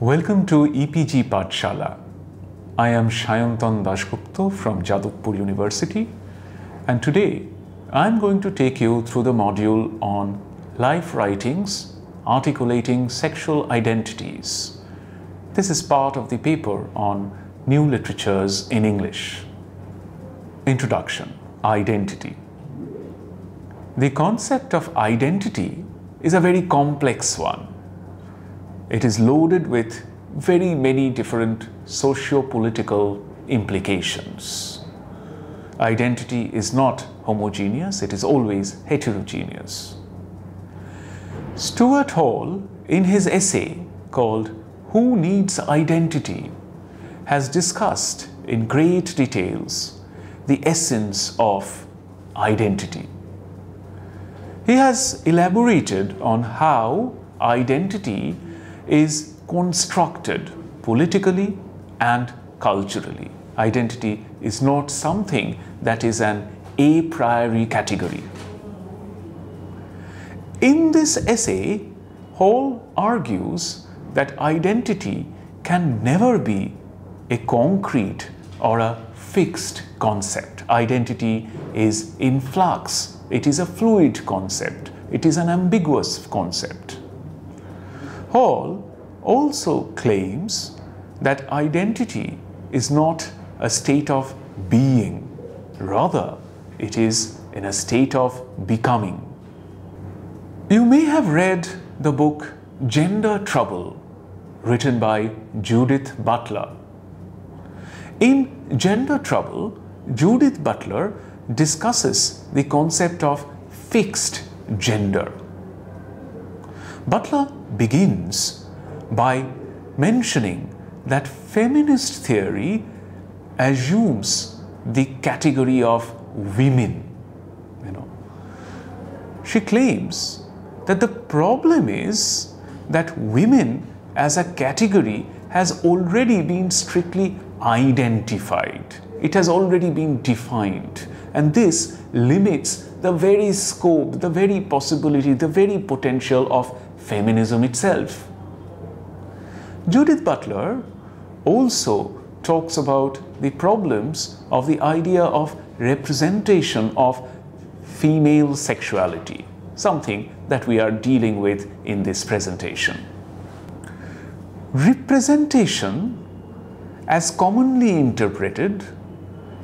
Welcome to EPG Pathshala. I am Shayantan Dasgupta from Jadavpur University, and today I am going to take you through the module on life writings articulating sexual identities. This is part of the paper on new literatures in English. Introduction. Identity. The concept of identity is a very complex one. It is loaded with very many different socio-political implications. Identity is not homogeneous, it is always heterogeneous. Stuart Hall, in his essay called "Who Needs Identity?", has discussed in great details the essence of identity. He has elaborated on how identity is constructed politically and culturally. Identity is not something that is an a priori category. In this essay, Hall argues that identity can never be a concrete or a fixed concept. Identity is in flux. It is a fluid concept. It is an ambiguous concept. Hall also claims that identity is not a state of being, rather it is in a state of becoming. You may have read the book Gender Trouble, written by Judith Butler. In Gender Trouble, Judith Butler discusses the concept of fixed gender. Butler begins by mentioning that feminist theory assumes the category of women. She claims that the problem is that women as a category has already been strictly identified. It has already been defined, and this limits the very scope, the very possibility, the very potential of feminism itself. Judith Butler also talks about the problems of the idea of representation of female sexuality, something that we are dealing with in this presentation. Representation, as commonly interpreted,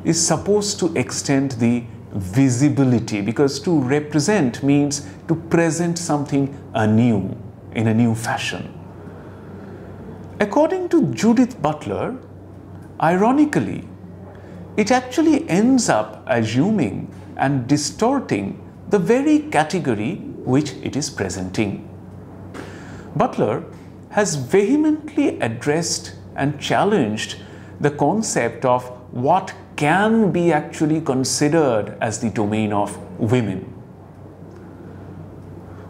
is supposed to extend the visibility, because to represent means to present something anew, in a new fashion. According to Judith Butler, ironically, it actually ends up assuming and distorting the very category which it is presenting. Butler has vehemently addressed and challenged the concept of what can be actually considered as the domain of women.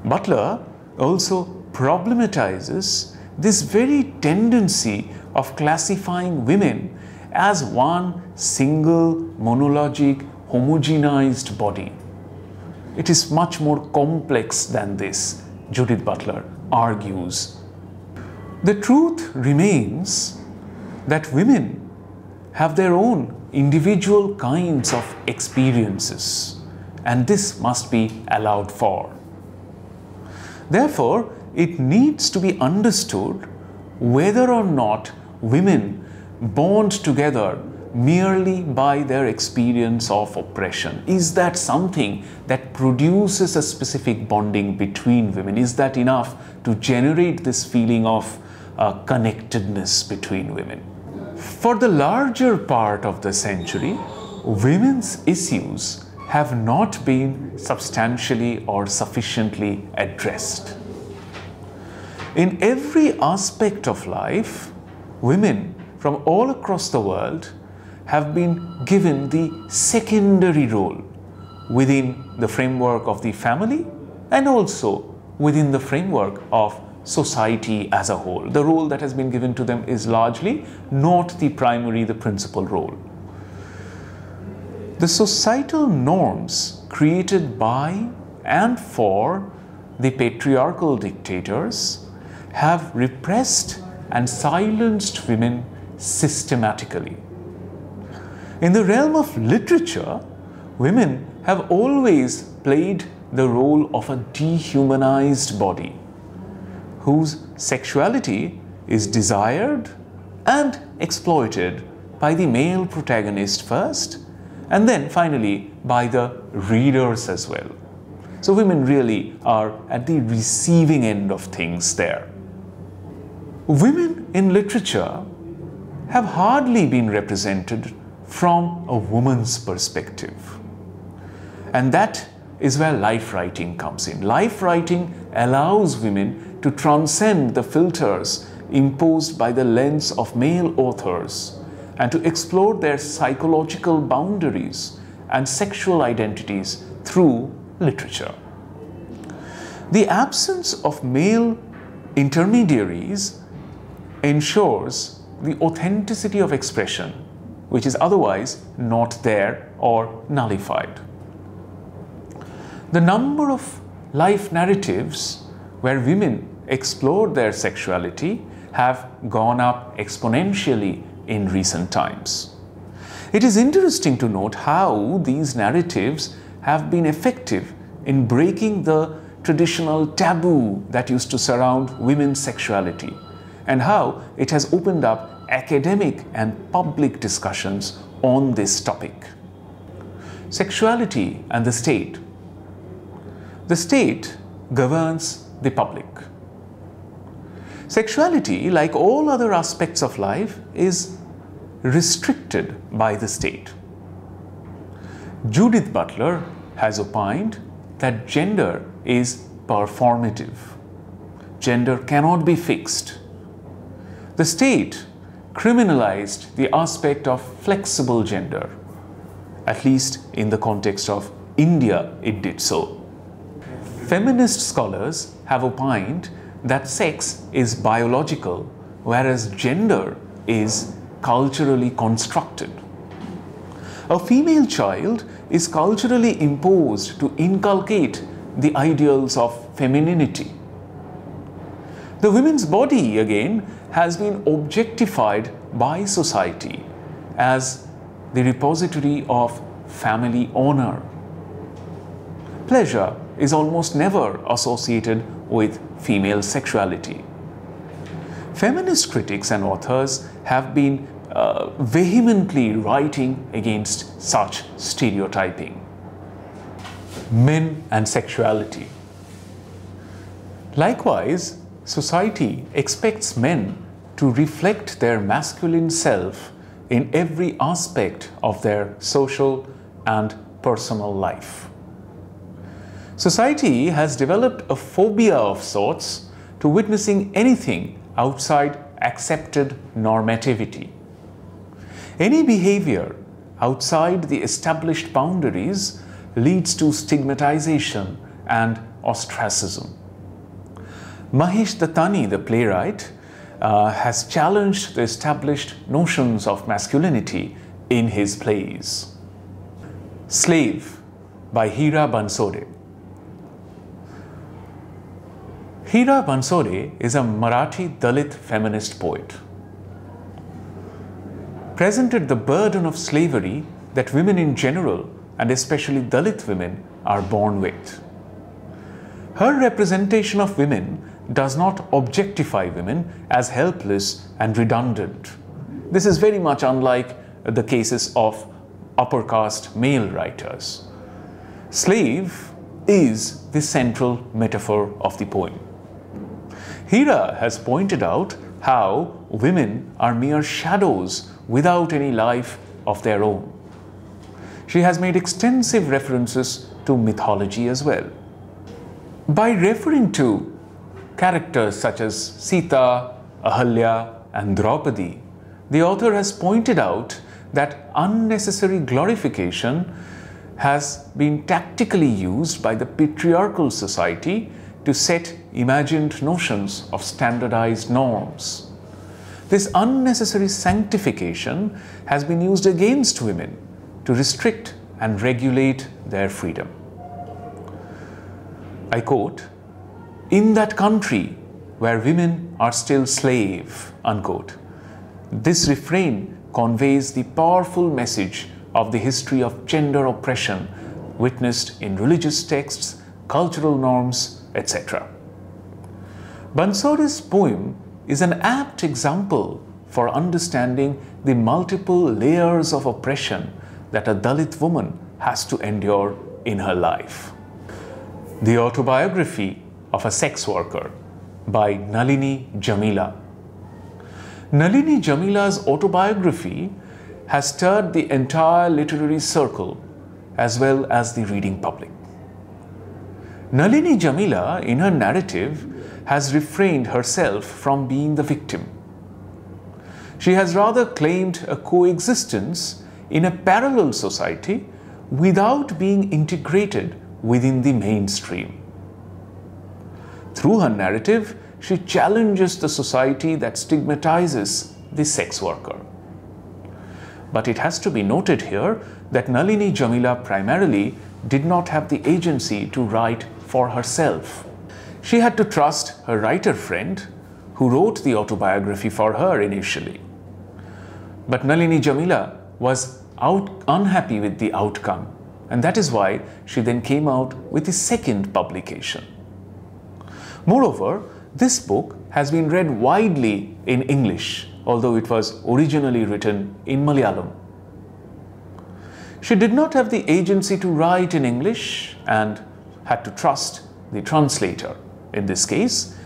Butler also problematizes this very tendency of classifying women as one single, monologic, homogenized body. It is much more complex than this, Judith Butler argues. The truth remains that women have their own individual kinds of experiences, and this must be allowed for. Therefore, it needs to be understood whether or not women bond together merely by their experience of oppression. Is that something that produces a specific bonding between women? Is that enough to generate this feeling of connectedness between women? For the larger part of the century, women's issues have not been substantially or sufficiently addressed. In every aspect of life, women from all across the world have been given the secondary role within the framework of the family and also within the framework of society as a whole. The role that has been given to them is largely not the primary, the principal role. The societal norms created by and for the patriarchal dictators have repressed and silenced women systematically. In the realm of literature, women have always played the role of a dehumanized body, whose sexuality is desired and exploited by the male protagonist first, and then finally by the readers as well. So women really are at the receiving end of things there. Women in literature have hardly been represented from a woman's perspective. And that is where life writing comes in. Life writing allows women to transcend the filters imposed by the lens of male authors and to explore their psychological boundaries and sexual identities through literature. The absence of male intermediaries ensures the authenticity of expression, which is otherwise not there or nullified. The number of life narratives where women explore their sexuality have gone up exponentially in recent times. It is interesting to note how these narratives have been effective in breaking the traditional taboo that used to surround women's sexuality, and how it has opened up academic and public discussions on this topic. Sexuality and the state. The state governs the public. Sexuality, like all other aspects of life, is restricted by the state. Judith Butler has opined that gender is performative. Gender cannot be fixed. The state criminalized the aspect of flexible gender. At least in the context of India, it did so. Feminist scholars have opined that sex is biological, whereas gender is culturally constructed. A female child is culturally imposed to inculcate the ideals of femininity. The women's body, again, has been objectified by society as the repository of family honor. Pleasure is almost never associated with female sexuality. Feminist critics and authors have been vehemently writing against such stereotyping. Men and sexuality. Likewise, society expects men to reflect their masculine self in every aspect of their social and personal life. Society has developed a phobia of sorts to witnessing anything outside accepted normativity. Any behavior outside the established boundaries leads to stigmatization and ostracism. Mahesh Dattani, the playwright, has challenged the established notions of masculinity in his plays. Slave by Hira Bansode. Hira Bansode is a Marathi Dalit feminist poet. Presented the burden of slavery that women in general, and especially Dalit women, are born with. Her representation of women does not objectify women as helpless and redundant. This is very much unlike the cases of upper caste male writers. Slave is the central metaphor of the poem. Hira has pointed out how women are mere shadows without any life of their own. She has made extensive references to mythology as well. By referring to characters such as Sita, Ahalya, and Draupadi, the author has pointed out that unnecessary glorification has been tactically used by the patriarchal society to set imagined notions of standardized norms. This unnecessary sanctification has been used against women to restrict and regulate their freedom. I quote, "In that country where women are still slave, unquote. This refrain conveys the powerful message of the history of gender oppression witnessed in religious texts, cultural norms, etc. Bansore's poem is an apt example for understanding the multiple layers of oppression that a Dalit woman has to endure in her life. The Autobiography of a Sex Worker by Nalini Jamila. Nalini Jamila's autobiography has stirred the entire literary circle as well as the reading public. Nalini Jamila, in her narrative, has refrained herself from being the victim. She has rather claimed a coexistence in a parallel society without being integrated within the mainstream. Through her narrative, she challenges the society that stigmatizes the sex worker. But it has to be noted here that Nalini Jamila primarily did not have the agency to write for herself. She had to trust her writer friend who wrote the autobiography for her initially. But Nalini Jamila was unhappy with the outcome, and that is why she then came out with the second publication. Moreover, this book has been read widely in English, although it was originally written in Malayalam. She did not have the agency to write in English and had to trust the translator. In this case,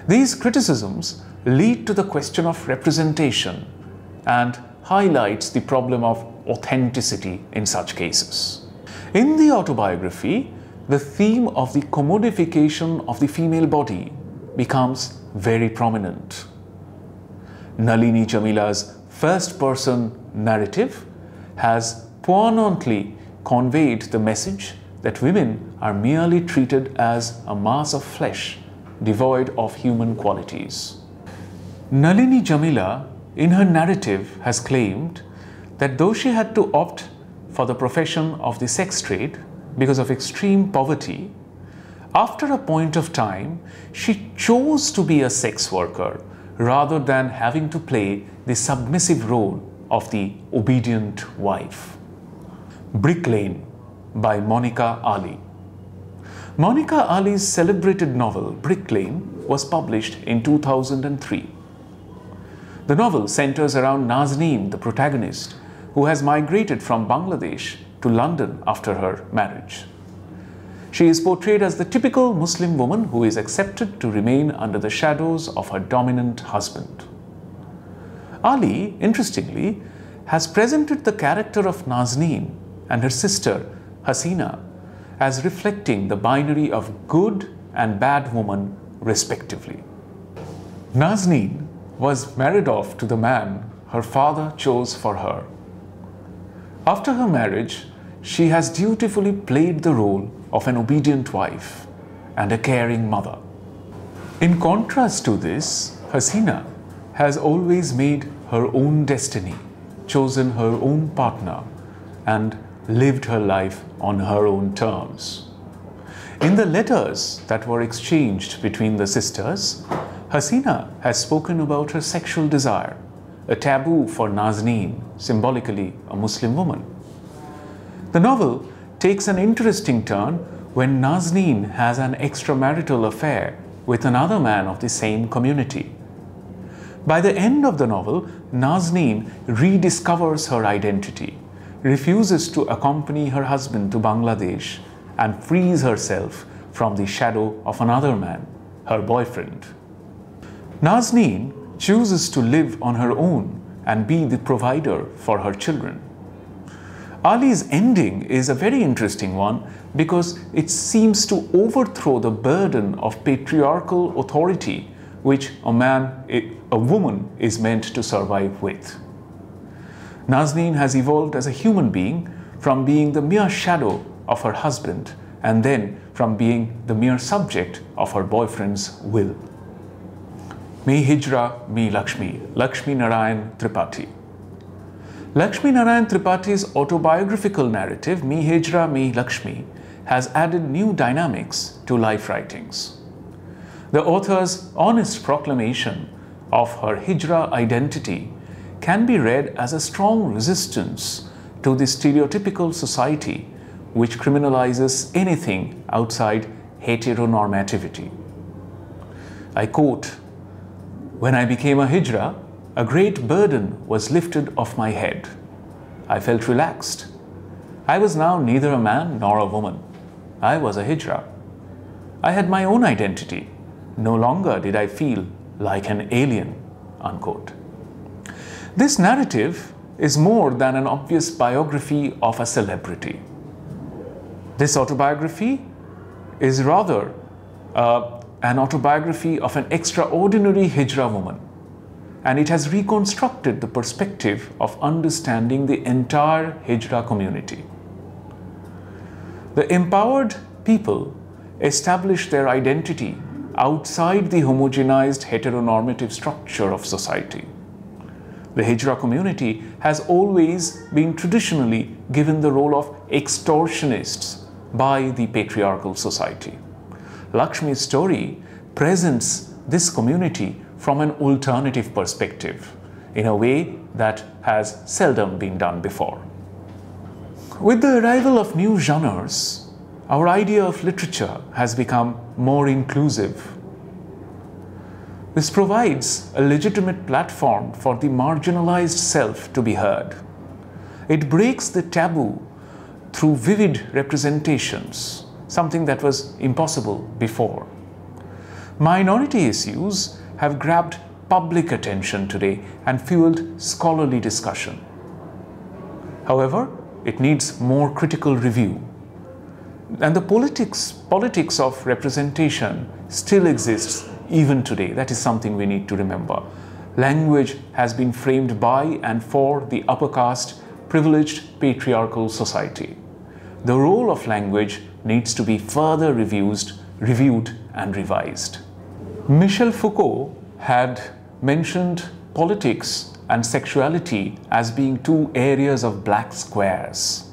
these criticisms lead to the question of representation and highlights the problem of authenticity in such cases. In the autobiography, the theme of the commodification of the female body becomes very prominent. Nalini Jamila's first-person narrative has poignantly conveyed the message that women are merely treated as a mass of flesh devoid of human qualities. Nalini Jamila, in her narrative, has claimed that though she had to opt for the profession of the sex trade because of extreme poverty, after a point of time, she chose to be a sex worker rather than having to play the submissive role of the obedient wife. Brick Lane by Monica Ali. Monica Ali's celebrated novel Brick Lane was published in 2003. The novel centers around Nazneen, the protagonist, who has migrated from Bangladesh to London after her marriage. She is portrayed as the typical Muslim woman who is accepted to remain under the shadows of her dominant husband. Ali, interestingly, has presented the character of Nazneen and her sister Hasina as reflecting the binary of good and bad woman respectively. Nazneen was married off to the man her father chose for her. After her marriage, she has dutifully played the role of an obedient wife and a caring mother. In contrast to this, Hasina has always made her own destiny, chosen her own partner, and lived her life on her own terms. In the letters that were exchanged between the sisters, Hasina has spoken about her sexual desire, a taboo for Nazneen, symbolically a Muslim woman. The novel takes an interesting turn when Nazneen has an extramarital affair with another man of the same community. By the end of the novel, Nazneen rediscovers her identity, refuses to accompany her husband to Bangladesh, and frees herself from the shadow of another man, her boyfriend. Nazneen chooses to live on her own and be the provider for her children. Ali's ending is a very interesting one because it seems to overthrow the burden of patriarchal authority which a woman is meant to survive with. Nazneen has evolved as a human being from being the mere shadow of her husband and then from being the mere subject of her boyfriend's will. Me Hijra, Me Lakshmi, Lakshmi Narayan Tripathi. Lakshmi Narayan Tripathi's autobiographical narrative, Me Hijra, Me Lakshmi, has added new dynamics to life writings. The author's honest proclamation of her Hijra identity can be read as a strong resistance to the stereotypical society which criminalizes anything outside heteronormativity. I quote, "When I became a Hijra, a great burden was lifted off my head. I felt relaxed. I was now neither a man nor a woman. I was a Hijra. I had my own identity. No longer did I feel like an alien." Unquote. This narrative is more than an obvious biography of a celebrity. This autobiography is rather an autobiography of an extraordinary Hijra woman, and it has reconstructed the perspective of understanding the entire Hijra community. The empowered people establish their identity outside the homogenized heteronormative structure of society. The Hijra community has always been traditionally given the role of extortionists by the patriarchal society. Lakshmi's story presents this community from an alternative perspective in a way that has seldom been done before. With the arrival of new genres, our idea of literature has become more inclusive. This provides a legitimate platform for the marginalized self to be heard. It breaks the taboo through vivid representations, something that was impossible before. Minority issues have grabbed public attention today and fueled scholarly discussion. However, it needs more critical review. And the politics of representation still exists even today. That is something we need to remember. Language has been framed by and for the upper caste, privileged patriarchal society. The role of language needs to be further reviewed and revised. Michel Foucault had mentioned politics and sexuality as being two areas of black squares.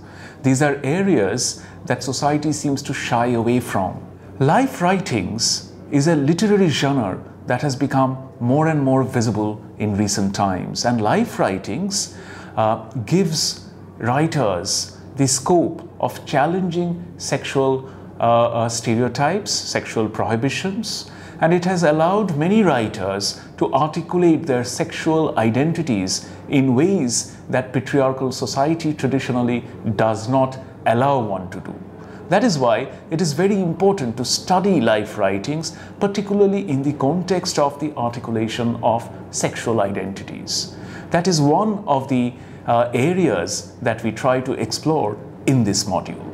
These are areas that society seems to shy away from. Life writings is a literary genre that has become more and more visible in recent times, and life writings gives writers the scope of challenging sexual stereotypes, sexual prohibitions, and it has allowed many writers to articulate their sexual identities in ways that patriarchal society traditionally does not allow one to do. That is why it is very important to study life writings, particularly in the context of the articulation of sexual identities. That is one of the areas that we try to explore in this module.